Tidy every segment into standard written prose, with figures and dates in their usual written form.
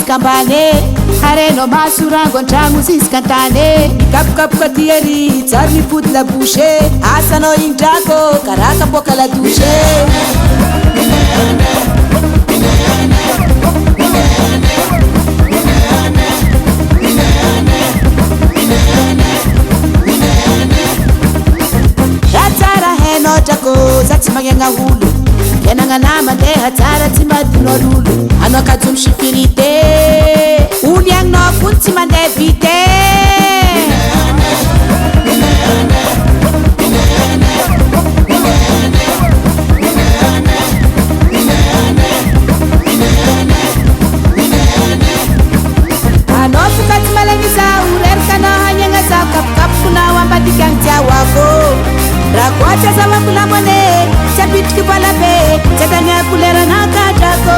kambane hareno masurango antragno ziskantane kapokapoka tiery tsary mipody labouche asanao indrako karaka boka ladouche ratsara hainao drako za tsy magnana olo Yanangana mandeha tsara tsy madino lolo anao kajo misifirite olo iagnao kony tsy mandeha vite anao foka tsy malagny zao rerikanao haniagna zao kapokapokonao ambadikagny jiawako raha koa tsy azavako lamone tsy apitriky vola be tsy atania koleranao kadrako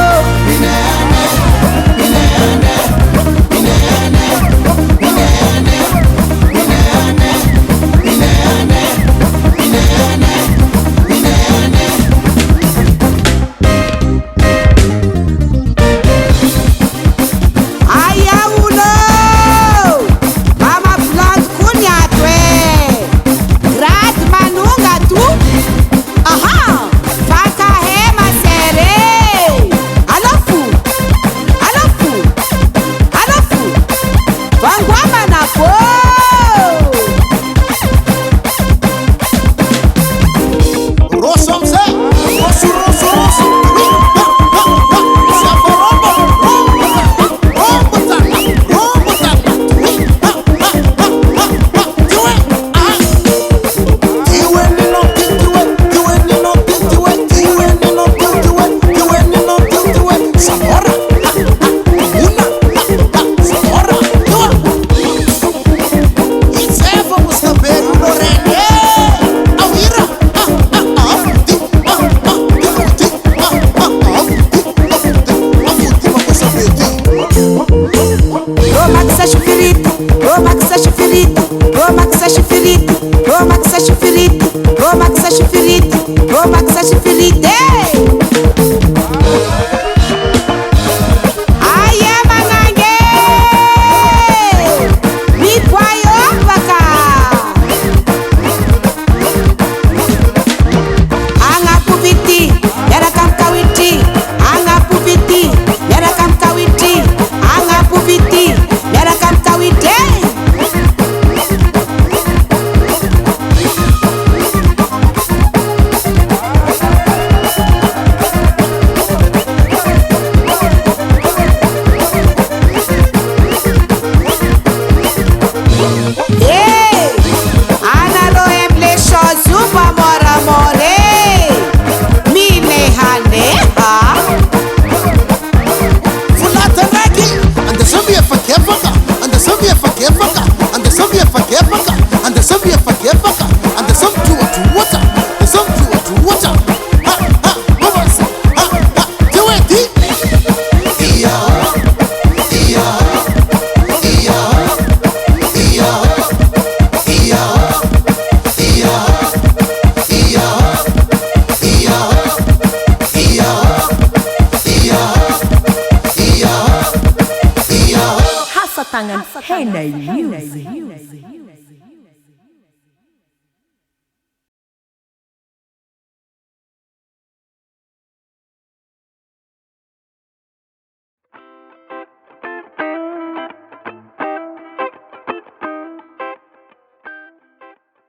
Tangan Henai Music.